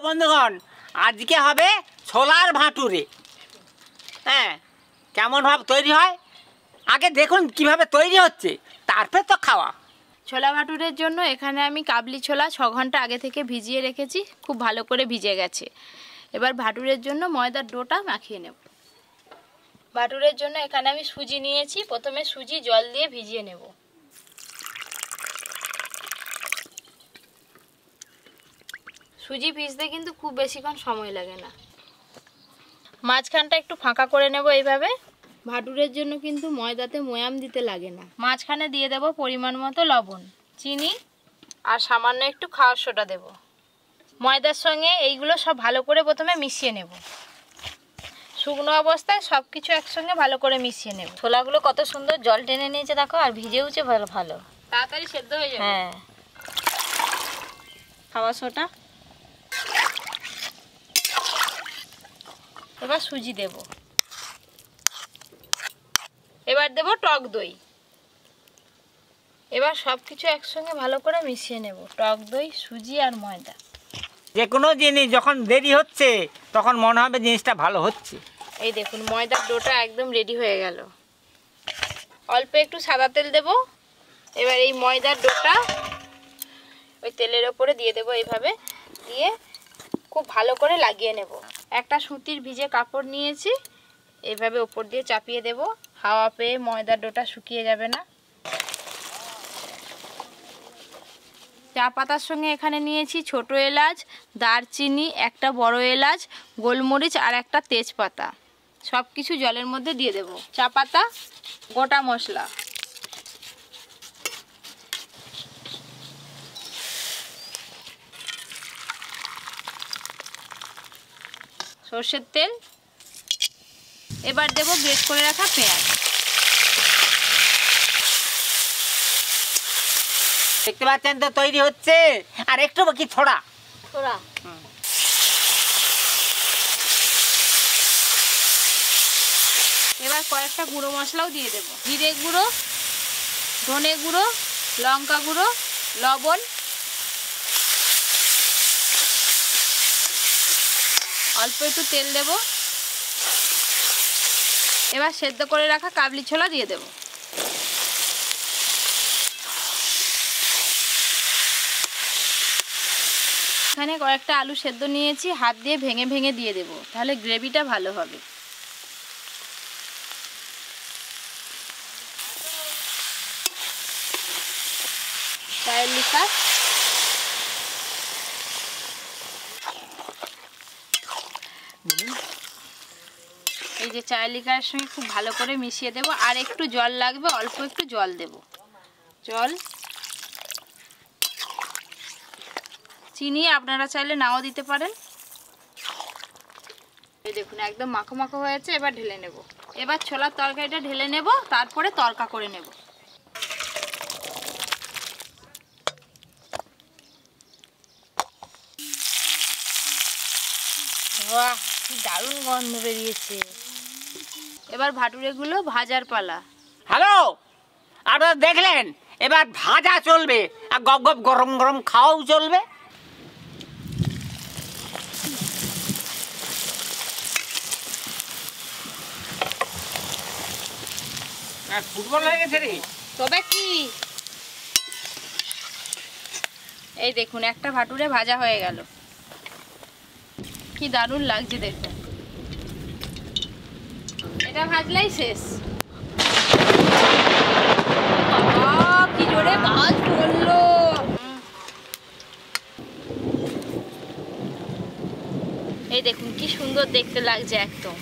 বন্ধুগণ, আজকে হবে ছোলার ভাটুরে। হ্যাঁ, কেমন ভাবে তৈরি হয় আগে দেখুন কিভাবে তৈরি হচ্ছে, তারপরে তো খাওয়া। ছোলা ভাটুরের জন্য এখানে আমি কাবলি ছোলা 6 ঘন্টা আগে থেকে ভিজিয়ে রেখেছি, খুব ভালো করে ভিজে গেছে। এবার ভাটুরের জন্য ময়দার ডোটা মাখিয়ে নেব। ভাটুরের জন্য এখানে আমি সুজি নিয়েছি, প্রথমে সুজি জল দিয়ে ভিজিয়ে নেব। সুজি ভিজতে কিন্তু খুব বেশিক্ষণ সময় লাগে না। মাঝখানটা একটু ফাঁকা করে নেব এইভাবে। ভাটুরের জন্য কিন্তু ময়দাতে ময়াম দিতে লাগে না। মাঝখানে দিয়ে দেব পরিমাণ মতো লবণ, চিনি আর সামান্য একটু খাওয়ার সোডা দেব। ময়দার সঙ্গে এইগুলো সব ভালো করে প্রথমে মিশিয়ে নেব। শুকনো অবস্থায় সব কিছু একসঙ্গে ভালো করে মিশিয়ে নেব। ছোলাগুলো কত সুন্দর জল টেনে নিয়েছে দেখো, আর ভিজেওছে ভালো ভালো, তাড়াতাড়ি সেদ্ধ হয়ে যাবে। হ্যাঁ, খাওয়ার সোডা। এবার সুজি দেব, এবার দেব টক দই। এবার সব কিছু একসঙ্গে ভালো করে মিশিয়ে নেব, টক দই, সুজি আর ময়দা। যে কোনো জিনিস যখন দেরি হচ্ছে তখন মনে হবে জিনিসটা ভালো হচ্ছে। এই দেখুন ময়দার ডোটা একদম রেডি হয়ে গেল। অল্প একটু সাদা তেল দেব। এবার এই ময়দার ডোটা ওই তেলের ওপরে দিয়ে দেব, এইভাবে দিয়ে খুব ভালো করে লাগিয়ে নেব। একটা সুতির ভিজে কাপড় নিয়েছি, এইভাবে ওপর দিয়ে চাপিয়ে দেব। হাওয়া পেয়ে ময়দার ডোটা শুকিয়ে যাবে না। চা পাতার সঙ্গে এখানে নিয়েছি ছোট এলাচ, দারচিনি, একটা বড় এলাচ, গোলমরিচ আর একটা তেজপাতা। সব কিছু জলের মধ্যে দিয়ে দেব। চা পাতা, গোটা মশলা, সর্ষের তেল। এবার দেব গ্রেট করে রাখা পেঁয়াজ। দেখতে পাচ্ছেন তো তৈরি হচ্ছে, আর একটু বাকি থোড়া। এবার কয়েকটা গুঁড়ো মশলাও দিয়ে দেব। জিরে গুঁড়ো, ধনে গুঁড়ো, লঙ্কা গুঁড়ো, লবণ, অল্প একটু তেল দেব। এবার সেদ্ধ করে রাখা কাবলি ছোলা দিয়ে দেব। এখানে কয়েকটা আলু সেদ্ধ নিয়েছি, হাত দিয়ে ভেঙে ভেঙে দিয়ে দেব, তাহলে গ্রেভিটা ভালো হবে। চায়ের লিকার, এই যে চায়ের লিকারের সঙ্গে খুব ভালো করে মিশিয়ে দেব। আর একটু জল লাগবে, অল্প একটু জল দেব। জল, চিনি আপনারা চাইলে নাও দিতে পারেন। এই দেখুন একদম মাখো মাখো হয়েছে। এবার ঢেলে নেব। এবার ছোলার তরকারিটা ঢেলে নেব, তারপরে তরকা করে নেব। বাহ, কি দারুণ গন্ধ বেরিয়েছে। এবার ভাটুরেগুলো ভাজার পালা। হ্যালো, আপনারা দেখলেন, এবার ভাজা চলবে আর গপ গপ গরম গরম খাওয়াও চলবে। ফুটবল হয়ে গেছে রে। তবে কি, এই দেখুন একটা ভাটুরে ভাজা হয়ে গেল। কি দারুণ লাগছে দেখুন। এটা ভাজলেই শেষ। কি জোরে কাজ করলো। এই দেখুন কি সুন্দর দেখতে লাগছে, একদম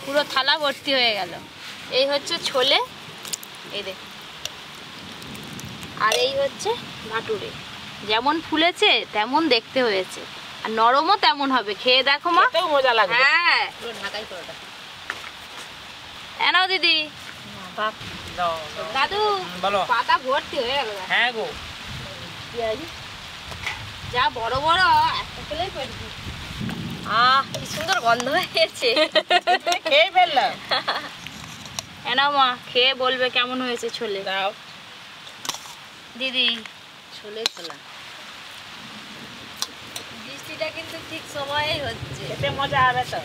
পুরো থালা ভর্তি হয়ে গেল। এই হচ্ছে ছোলে, এই দেখুন, আর এই হচ্ছে ভাটুরে। যেমন ফুলেছে তেমন দেখতে হয়েছে, আর নরমও তেমন হবে। খেয়ে দেখো মা, মজা লাগবে। হ্যাঁ, এনাও দিদি। দাদু পাতা ভর্তি হয়ে গেল। হ্যাঁ গো, যা বড় বড় একটা খেলেই পারবি। কি সুন্দর গন্ধ হয়েছে। খেয়ে ফেললাম। এনাও মা, খেয়ে বলবে কেমন হয়েছে ছোলে। দাও দিদি, ছোলে ছোলা। বৃষ্টিটা কিন্তু ঠিক সময়েই হচ্ছে। খেতে মজা হবে তো।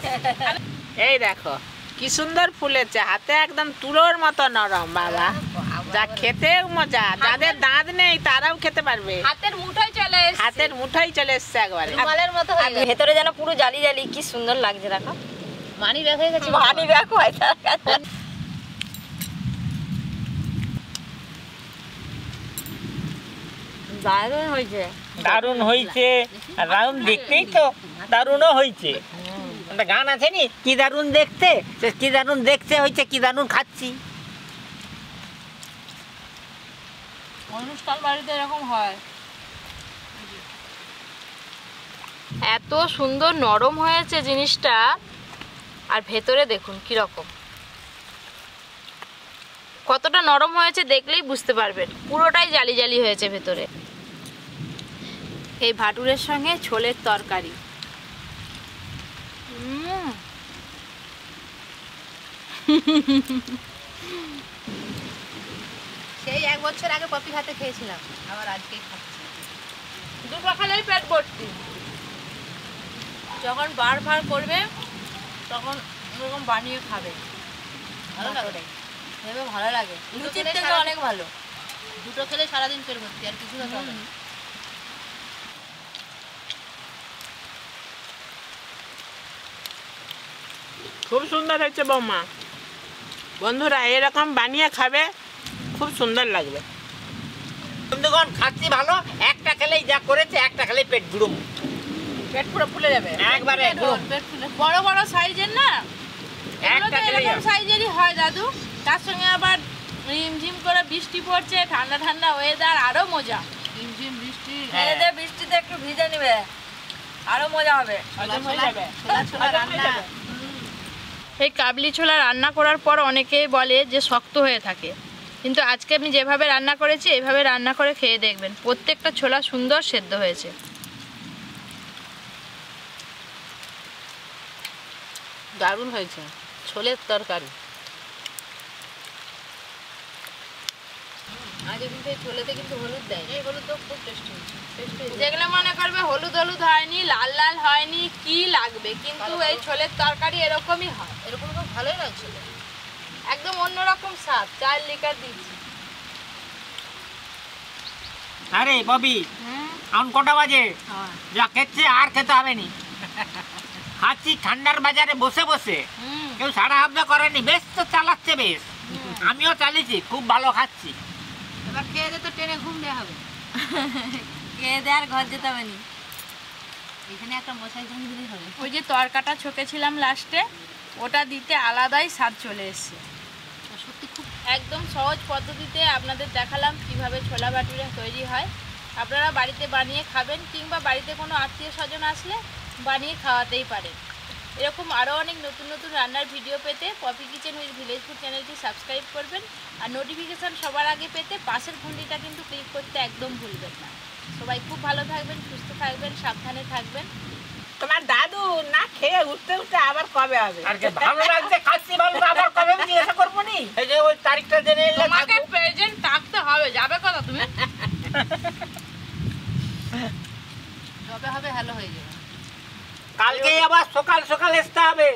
এই দেখো কি সুন্দর ফুলেছে, হাতে একদম তুলোর মতো নরম বাবা, যা খেতেও মজা। যাদের দাঁত নেই তারাও খেতে পারবে, হাতের মুঠোয় চলে এসেছে, হাতের মুঠোই চলে এসছে একবারে। রুমালের মতো হয়ে গেছে। ভেতরে যেন পুরো জালি জালি, কি সুন্দর লাগছে দেখো। মানি ব্যাগ হয়ে গেছে, মানি ব্যাগ হয় তার কাছে। দারুণ হয়েছে, দারুণ হয়েছে, দারুণ দেখতেই তো দারুণও হয়েছে। একটা গান আছে নি, কি দারুণ দেখতে, সে কি দারুণ দেখতে হয়েছে, কি দারুণ খাচ্ছি। অনুষ্ঠান বাড়িতে এরকম হয়। এত সুন্দর নরম হয়েছে জিনিসটা, আর ভেতরে দেখুন কি রকম, কতটা নরম হয়েছে দেখলেই বুঝতে পারবেন। পুরোটাই জালি জালি হয়েছে ভেতরে। এই ভাটুরের সঙ্গে ছোলের তরকারি, সেই 1 বছর আগে পপি হাতে খেয়েছিলাম, আবার আজকে খাচ্ছি। দুটো খেলেই পেট ভর্তি। যখন বার করবে তখন এরকম বানিয়ে খাবে, ভালো লাগে, ভেবে ভালো লাগে। লুচির থেকে অনেক ভালো। দুটো খেলে সারাদিন পেট ভর্তি, আর কিছু খেতে হবে না। খুব সুন্দর হয়েছে বৌমা, বন্ধুরা এরকম বানিয়ে খাবে, খুব সুন্দর লাগবে। বন্ধুগণ খাচ্ছি ভালো, একটা খেলেই যা করেছে, একটা খেলেই পেট গুড়ুম, পেট পুরো ফুলে যাবে একবারে গুড়ুম। পেট ফুলে বড় বড় সাইজের না, এগুলো একটা তো খেলেই এরকম সাইজেরই হয় দাদু। তার সঙ্গে আবার রিমঝিম করে বৃষ্টি পড়ছে, ঠান্ডা ঠান্ডা ওয়েদার, আরো মজা। ঝিমঝিম বৃষ্টি, এদের বৃষ্টিতে একটু ভিজে নিবে, আরো মজা হবে। হজম হয়ে যাবে, ছোলা ছোলা হজম হয়ে রান্না। যাবে। এই কাবলি ছোলা রান্না করার পর অনেকেই বলে যে শক্ত হয়ে থাকে, কিন্তু আজকে আমি যেভাবে রান্না করেছি এইভাবে রান্না করে খেয়ে দেখবেন, প্রত্যেকটা ছোলা সুন্দর সেদ্ধ হয়েছে। দারুণ হয়েছে ছোলের তরকারি। আজ কিন্তু এই ছোলেতে কিন্তু হলুদ দেয়, এই হলুদ তো খুব টেস্টি হয়েছে। যেগুলো মনে করবে হলুদ হলুদ হয়নি, লাল লাল হয়নি, কি লাগবে, কিন্তু এই ছোলের তরকারি এরকমই হয়। এরকম তো ভালোই লাগছে। একদম অন্যরকম স্বাদ। 4 লিটার দিচ্ছি। আরে ববি, এখন কটা বাজে? যা খেচ্ছে আর খেতে হবে নি। খাচ্ছি ঠান্ডার বাজারে বসে বসে, কেউ সারা হাবদা করেনি, বেশ তো চালাচ্ছে বেশ। আমিও চালিয়েছি, খুব ভালো খাচ্ছি। এবার খেয়ে দে তো ট্রেনে ঘুম দেওয়া হবে। খেয়ে দেওয়ার ঘর যেতে হবে না। এখানে একটা মশাই ঘুম দিলেই হবে। ওই যে তরকাটা ছকেছিলাম লাস্টে, ওটা দিতে আলাদাই স্বাদ চলে এসছে। সত্যি খুব একদম সহজ পদ্ধতিতে আপনাদের দেখালাম কিভাবে ছোলা ভাটুরে তৈরি হয়। আপনারা বাড়িতে বানিয়ে খাবেন, কিংবা বাড়িতে কোনো আত্মীয় স্বজন আসলে বানিয়ে খাওয়াতেই পারেন। এরকম আরও অনেক নতুন নতুন রান্নার ভিডিও পেতে Poppy kitchen with village food চ্যানেলটি সাবস্ক্রাইব করবেন, আর নোটিফিকেশান সবার আগে পেতে পাশের ঘন্টিটা কিন্তু ক্লিক করতে একদম ভুলবেন না। সবাই খুব ভালো থাকবেন, সুস্থ থাকবেন, সাবধানে থাকবেন। তোমার দাদু না খেয়ে উঠতে উঠতে আবার কবে হবে? আর কি ভালো লাগছে, খাচ্ছি ভালো, আবার কবে আমি জিজ্ঞাসা করবো নি? এই যে ওই তারিখটা জেনে এলে তোমাকে থাকবো। প্রেজেন্ট থাকতে হবে, যাবে কথা তুমি। যবে হবে হ্যালো হয়ে যাবে। কালকে আবার সকাল সকাল আসতে হবে।